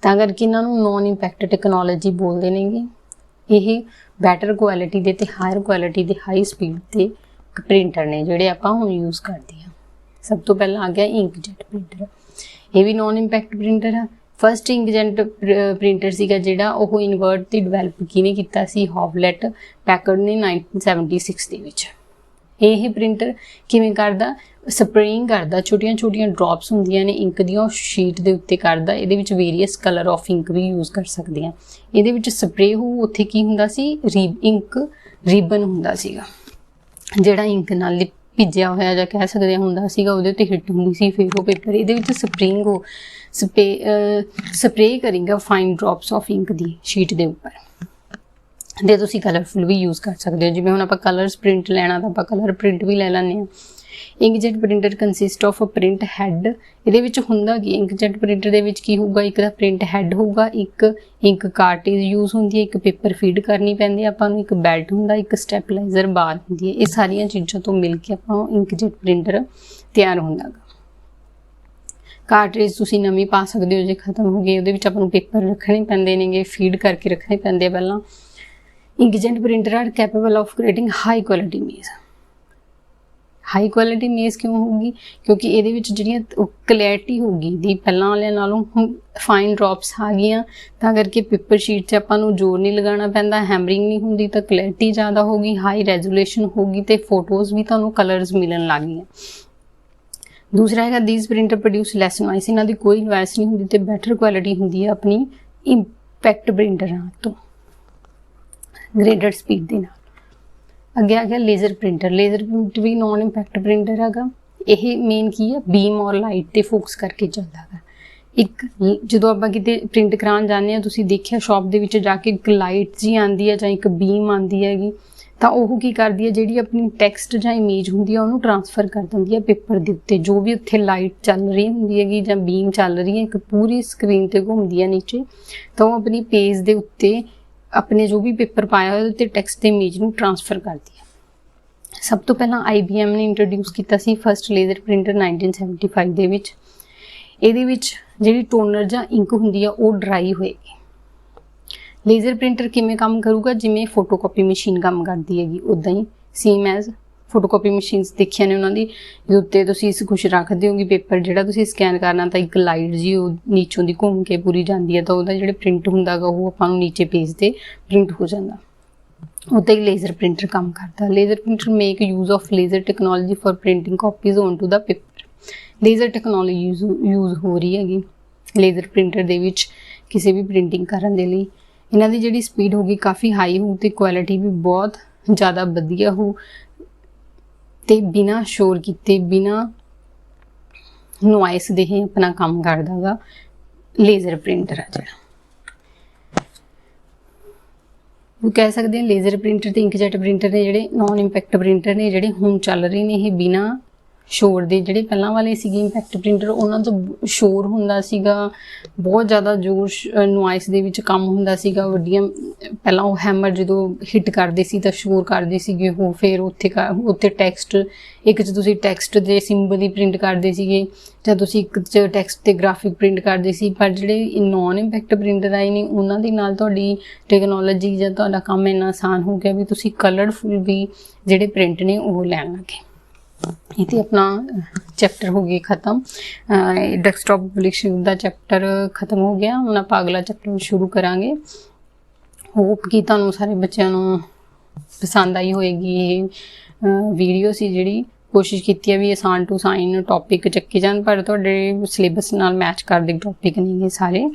ਤਾਂ ਕਰਕੇ ਇਹਨਾਂ ਨੂੰ ਨॉन ਇੰਪੈਕਟ ਟੈਕਨੋਲੋਜੀ ਬੋਲਦੇ ਨੇਗੇ। ਇਹ ਬੈਟਰ ਕੁਆਲਿਟੀ ਦੇ ਤੇ ਹਾਇਰ ਕੁਆਲਿਟੀ ਦੇ ਹਾਈ ਸਪੀਡ ਦੇ ਪ੍ਰਿੰਟਰ ਨੇ ਜਿਹੜੇ ਆਪਾਂ ਹੁਣ ਯੂਜ਼ ਕਰਦੇ ਹਾਂ। ਸਭ ਤੋਂ ਪਹਿਲਾਂ ਆ ਗਿਆ ਇੰਕਜੈਟ ਪ੍ਰਿੰਟਰ। ਇਹ ਵੀ ਨॉन ਇੰਪੈਕਟ ਪ੍ਰਿੰਟਰ ਆ। ਫਸਟ ਇੰਕਜੈਟ ਪ੍ਰਿੰਟਰ ਸੀਗਾ ਜਿਹੜਾ ਉਹ ਇਨਵਰਟ ਤੇ ਡਿਵੈਲਪ ਕਿਹਨੇ ਕੀਤਾ ਸੀ, ਹੌਵਲੈਟ ਪੈਕਰਡ ਨੇ 1976 ਦੇ ਵਿੱਚ। ਇਹ ਪ੍ਰਿੰਟਰ ਕਿਵੇਂ ਕਰਦਾ, ਸਪਰੇਇੰਗ ਕਰਦਾ, ਛੋਟੀਆਂ ਛੋਟੀਆਂ ਡ੍ਰੌਪਸ ਹੁੰਦੀਆਂ ਨੇ ਇੰਕ ਦੀਆਂ, ਉਹ ਸ਼ੀਟ ਦੇ ਉੱਤੇ ਕਰਦਾ। ਇਹਦੇ ਵਿੱਚ ਵੇਰੀਅਸ ਕਲਰ ਆਫ ਇੰਕ ਵੀ ਯੂਜ਼ ਕਰ ਸਕਦੇ ਹਾਂ। ਇਹਦੇ ਵਿੱਚ ਸਪਰੇ ਹੋਊ, ਉੱਥੇ ਕੀ ਹੁੰਦਾ ਸੀ, ਇੰਕ ਰਿਬਨ ਹੁੰਦਾ ਸੀਗਾ ਜਿਹੜਾ ਇੰਕ ਨਾਲ ਭਿੱਜਿਆ ਹੋਇਆ ਜਾਂ ਕਹਿ ਸਕਦੇ ਹੁੰਦਾ ਸੀਗਾ ਉਹਦੇ ਉੱਤੇ ਹਿੱਟ ਹੁੰਦੀ ਸੀ, ਫਿਰ ਉਹ ਪੇਪਰ ਇਹਦੇ ਵਿੱਚ ਸਪਰੇ ਕਰੇਗਾ fine drops of ink the sheet ਦੇ ਉੱਪਰ। ਤੇ ਤੁਸੀਂ ਕਲਰਫੁਲ ਵੀ ਯੂਜ਼ ਕਰ ਸਕਦੇ ਹੋ, ਜਿਵੇਂ ਹੁਣ ਆਪਾਂ ਕਲਰਸ ਪ੍ਰਿੰਟ ਲੈਣਾ ਤਾਂ ਆਪਾਂ ਕਲਰ ਪ੍ਰਿੰਟ ਵੀ ਲੈ ਲੈਂਦੇ ਹਾਂ। Inkjet printer consist of a print head. ਇਹਦੇ ਵਿੱਚ ਹੁੰਦਾ ਕੀ, ਇੰਕਜੈਟ ਪ੍ਰਿੰਟਰ ਦੇ ਵਿੱਚ ਕੀ ਹੋਊਗਾ, ਇੱਕ ਤਾਂ ਪ੍ਰਿੰਟ ਹੈਡ ਹੋਊਗਾ, ਇੱਕ ਇੰਕ ਕਾਰਟੇਜ ਯੂਜ਼ ਹੁੰਦੀ ਹੈ, ਇੱਕ ਪੇਪਰ ਫੀਡ ਕਰਨੀ ਪੈਂਦੀ ਹੈ ਆਪਾਂ ਨੂੰ, ਇੱਕ ਬੈਲਟ ਹੁੰਦਾ, ਇੱਕ ਸਟੈਪਲਾਈਜ਼ਰ ਬਾਰ ਹੁੰਦੀ ਹੈ। ਇਹ ਸਾਰੀਆਂ ਚੀਜ਼ਾਂ ਤੋਂ ਮਿਲ ਕੇ ਆਪਾਂ ਇੰਕਜੈਟ ਪ੍ਰਿੰਟਰ ਤਿਆਰ ਹੁੰਦਾ ਗਾ। ਕਾਰਟੇਜ ਤੁਸੀਂ ਨਵੀਂ ਪਾ ਸਕਦੇ ਹੋ ਜੇ ਖਤਮ ਹੋ ਗਈ, ਉਹਦੇ ਵਿੱਚ ਆਪਾਂ ਨੂੰ ਪੇਪਰ ਰੱਖਣੇ ਪੈਂਦੇ ਨੇਗੇ, ਫੀਡ ਕਰਕੇ ਰੱਖਣੇ ਪੈਂਦੇ ਆ ਪਹਿਲਾਂ। Inkjet printer are capable of creating high quality image. High quality image ਕਿਉਂ ਹੋਊਗੀ, ਕਿਉਂਕਿ ਇਹਦੇ ਵਿੱਚ ਜਿਹੜੀਆਂ ਕਲੈਰਿਟੀ ਹੋਊਗੀ ਦੀ ਪਹਿਲਾਂ ਵਾਲਿਆਂ ਨਾਲੋਂ ਹੁਣ ਫਾਈਨ ਡ੍ਰੌਪਸ ਆ ਗਈਆਂ, ਤਾਂ ਕਰਕੇ ਪੇਪਰ ਸ਼ੀਟ 'ਚ ਆਪਾਂ ਨੂੰ ਜ਼ੋਰ ਨਹੀਂ ਲਗਾਉਣਾ ਪੈਂਦਾ, ਹੈਮਰਿੰਗ ਨਹੀਂ ਹੁੰਦੀ, ਤਾਂ ਕਲੈਰਿਟੀ ਜ਼ਿਆਦਾ ਹੋਊਗੀ, ਹਾਈ ਰੈਜ਼ੋਲੂਸ਼ਨ ਹੋਊਗੀ, ਅਤੇ ਫੋਟੋਜ਼ ਵੀ ਤੁਹਾਨੂੰ ਕਲਰਸ ਮਿਲਣ ਲੱਗ ਗਈਆਂ। ਦੂਸਰਾ ਹੈਗਾ these printer produce less noise. ਇਹਨਾਂ ਦੀ ਕੋਈ ਨੋਇਸ ਨਹੀਂ ਹੁੰਦੀ ਅਤੇ ਬੈਟਰ ਕੁਆਲਿਟੀ ਹੁੰਦੀ ਹੈ ਆਪਣੀ ਇੰਪੈਕਟ ਪ੍ਰਿੰਟਰਾਂ ਤੋਂ, ਗ੍ਰੇਡਡ ਸਪੀਡ ਦੇ ਨਾਲ। ਅੱਗੇ ਆ ਗਿਆ ਲੇਜ਼ਰ ਪ੍ਰਿੰਟਰ। ਲੇਜ਼ਰ ਪ੍ਰਿੰਟ ਵੀ ਨੋਨ ਇੰਪੈਕਟ ਪ੍ਰਿੰਟਰ ਹੈਗਾ। ਇਹ ਮੇਨ ਕੀ ਹੈ, ਬੀਮ ਔਰ ਲਾਈਟ 'ਤੇ ਫੋਕਸ ਕਰਕੇ ਚੱਲਦਾ ਹੈਗਾ। ਇੱਕ ਜਦੋਂ ਆਪਾਂ ਕਿਤੇ ਪ੍ਰਿੰਟ ਕਰਾਉਣ ਜਾਂਦੇ ਹਾਂ, ਤੁਸੀਂ ਦੇਖਿਆ ਸ਼ੌਪ ਦੇ ਵਿੱਚ ਜਾ ਕੇ ਇੱਕ ਲਾਈਟ ਜੀ ਆਉਂਦੀ ਹੈ ਜਾਂ ਇੱਕ ਬੀਮ ਆਉਂਦੀ ਹੈਗੀ, ਤਾਂ ਉਹ ਕੀ ਕਰਦੀ ਹੈ, ਜਿਹੜੀ ਆਪਣੀ ਟੈਕਸਟ ਜਾਂ ਇਮੇਜ ਹੁੰਦੀ ਹੈ ਉਹਨੂੰ ਟਰਾਂਸਫਰ ਕਰ ਦਿੰਦੀ ਹੈ ਪੇਪਰ ਦੇ ਉੱਤੇ। ਜੋ ਵੀ ਉੱਥੇ ਲਾਈਟ ਚੱਲ ਰਹੀ ਹੁੰਦੀ ਹੈਗੀ ਜਾਂ ਬੀਮ ਚੱਲ ਰਹੀ ਹੈ, ਇੱਕ ਪੂਰੀ ਸਕਰੀਨ 'ਤੇ ਘੁੰਮਦੀ ਹੈ ਨੀਚੇ, ਤਾਂ ਉਹ ਆਪਣੀ ਪੇਜ ਦੇ ਉੱਤੇ ਆਪਣੇ ਜੋ ਵੀ ਪੇਪਰ ਪਾਇਆ ਉਹਦੇ ਉੱਤੇ ਟੈਕਸਟ ਤੇ ਇਮੇਜ ਨੂੰ ਟਰਾਂਸਫਰ ਕਰਦੀ ਹੈ। ਸਭ ਤੋਂ ਪਹਿਲਾਂ IBM ਨੇ ਇੰਟਰੋਡਿਊਸ ਕੀਤਾ ਸੀ ਫਸਟ ਲੇਜ਼ਰ ਪ੍ਰਿੰਟਰ 1975 ਦੇ ਵਿੱਚ। ਇਹਦੇ ਵਿੱਚ ਜਿਹੜੀ ਟੋਨਰ ਜਾਂ ਇੰਕ ਹੁੰਦੀ ਆ ਉਹ ਡਰਾਈ ਹੋਏਗੀ। ਲੇਜ਼ਰ ਪ੍ਰਿੰਟਰ ਕਿਵੇਂ ਕੰਮ ਕਰੂਗਾ, ਜਿਵੇਂ ਫੋਟੋਕਾਪੀ ਮਸ਼ੀਨ ਕੰਮ ਕਰਦੀ ਹੈਗੀ ਉੱਦਾਂ ਹੀ, ਸੇਮ ਐਜ਼ ਫੋਟੋਕਾਪੀ ਮਸ਼ੀਨਸ ਦੇਖੀਆਂ ਨੇ ਉਹਨਾਂ ਦੀ, ਜਿਹਦੇ ਉੱਤੇ ਤੁਸੀਂ ਕੁਛ ਰੱਖਦੇ ਹੋਗੇ ਪੇਪਰ ਜਿਹੜਾ ਤੁਸੀਂ ਸਕੈਨ ਕਰਨਾ, ਤਾਂ ਇੱਕ ਲਾਈਟ ਜੀ ਉਹ ਨੀਚੋਂ ਦੀ ਘੁੰਮ ਕੇ ਪੂਰੀ ਜਾਂਦੀ ਹੈ, ਤਾਂ ਉਹਦਾ ਜਿਹੜਾ ਪ੍ਰਿੰਟ ਹੁੰਦਾ ਗਾ ਉਹ ਆਪਾਂ ਨੂੰ ਨੀਚੇ ਪੇਜ 'ਤੇ ਪ੍ਰਿੰਟ ਹੋ ਜਾਂਦਾ। ਉੱਦਾਂ ਹੀ ਲੇਜ਼ਰ ਪ੍ਰਿੰਟਰ ਕੰਮ ਕਰਦਾ। Laser printer make use of laser technology for printing copies on to the paper. Laser technology use ਹੋ ਰਹੀ ਹੈਗੀ ਲੇਜ਼ਰ ਪ੍ਰਿੰਟਰ ਦੇ ਵਿੱਚ ਕਿਸੇ ਵੀ ਪ੍ਰਿੰਟਿੰਗ ਕਰਨ ਦੇ ਲਈ। ਇਹਨਾਂ ਦੀ ਜਿਹੜੀ ਸਪੀਡ ਹੋਊਗੀ ਕਾਫੀ ਹਾਈ ਹੋਊ ਅਤੇ ਕੁਆਲਿਟੀ ਵੀ ਬਹੁਤ ਜ਼ਿਆਦਾ ਵਧੀਆ ਹੋਊ, ਅਤੇ ਬਿਨਾਂ ਸ਼ੋਰ ਕੀਤੇ, ਬਿਨਾਂ ਨੋਇਸ ਦੇ ਹੀ ਆਪਣਾ ਕੰਮ ਕਰਦਾ ਗਾ ਲੇਜ਼ਰ ਪ੍ਰਿੰਟਰ ਆ ਜਿਹੜਾ। ਉਹ ਕਹਿ ਸਕਦੇ ਹਾਂ ਲੇਜ਼ਰ ਪ੍ਰਿੰਟਰ ਅਤੇ ਇੰਕਜੈਟ ਪ੍ਰਿੰਟਰ ਨੇ ਜਿਹੜੇ ਨੋਨ ਇੰਪੈਕਟ ਪ੍ਰਿੰਟਰ ਨੇ ਜਿਹੜੇ ਹੁਣ ਚੱਲ ਰਹੇ ਨੇ, ਇਹ ਬਿਨਾਂ ਸ਼ੋਰ ਦੇ। ਜਿਹੜੇ ਪਹਿਲਾਂ ਵਾਲੇ ਸੀਗੇ ਇੰਪੈਕਟ ਪ੍ਰਿੰਟਰ, ਉਹਨਾਂ ਤੋਂ ਸ਼ੋਰ ਹੁੰਦਾ ਸੀਗਾ, ਬਹੁਤ ਜ਼ਿਆਦਾ ਜ਼ੋਰ ਨੋਇਸ ਦੇ ਵਿੱਚ ਕੰਮ ਹੁੰਦਾ ਸੀਗਾ। ਵੱਡੀਆਂ ਪਹਿਲਾਂ ਉਹ ਹੈਮਰ ਜਦੋਂ ਹਿੱਟ ਕਰਦੇ ਸੀ ਤਾਂ ਸ਼ੋਰ ਕਰਦੇ ਸੀਗੇ ਉਹ, ਫਿਰ ਉੱਥੇ ਟੈਕਸਟ, ਇੱਕ 'ਚ ਤੁਸੀਂ ਟੈਕਸਟ ਦੇ ਸਿੰਬਲ ਹੀ ਪ੍ਰਿੰਟ ਕਰਦੇ ਸੀਗੇ, ਜਾਂ ਤੁਸੀਂ ਇੱਕ 'ਚ ਟੈਕਸਟ 'ਤੇ ਗ੍ਰਾਫਿਕ ਪ੍ਰਿੰਟ ਕਰਦੇ ਸੀ। ਪਰ ਜਿਹੜੇ ਨੋਨ ਇੰਪੈਕਟ ਪ੍ਰਿੰਟਰ ਆਏ ਨੇ, ਉਹਨਾਂ ਦੇ ਨਾਲ ਤੁਹਾਡੀ ਟੈਕਨੋਲੋਜੀ ਜਾਂ ਤੁਹਾਡਾ ਕੰਮ ਇੰਨਾ ਆਸਾਨ ਹੋ ਗਿਆ ਵੀ ਤੁਸੀਂ ਕਲਰਫੁਲ ਵੀ ਜਿਹੜੇ ਪ੍ਰਿੰਟ ਨੇ ਉਹ ਲੈਣ ਲੱਗੇ। ਇਹ ਤੇ ਆਪਣਾ ਚੈਪਟਰ ਹੋ ਗਿਆ ਖਤਮ। ਡੈਸਕਟਾਪ ਪਬਲਿਸ਼ਿੰਗ ਦਾ ਚੈਪਟਰ ਖਤਮ ਹੋ ਗਿਆ। ਹੁਣ ਆਪਾਂ ਅਗਲਾ ਚੈਪਟਰ ਸ਼ੁਰੂ ਕਰਾਂਗੇ। ਹੋਪ ਕਿ ਤੁਹਾਨੂੰ ਸਾਰੇ ਬੱਚਿਆਂ ਨੂੰ ਪਸੰਦ ਆਈ ਹੋਏਗੀ ਇਹ ਵੀਡੀਓ ਸੀ ਜਿਹੜੀ। ਕੋਸ਼ਿਸ਼ ਕੀਤੀ ਹੈ ਵੀ ਆਸਾਨ ਟੂ ਆਸਾਨ ਟੌਪਿਕ ਚੱਕੇ ਜਾਣ, ਪਰ ਤੁਹਾਡੇ ਸਿਲੇਬਸ ਨਾਲ ਮੈਚ ਕਰਦੇ ਟੌਪਿਕ ਨਹੀਂ ਇਹ ਸਾਰੇ।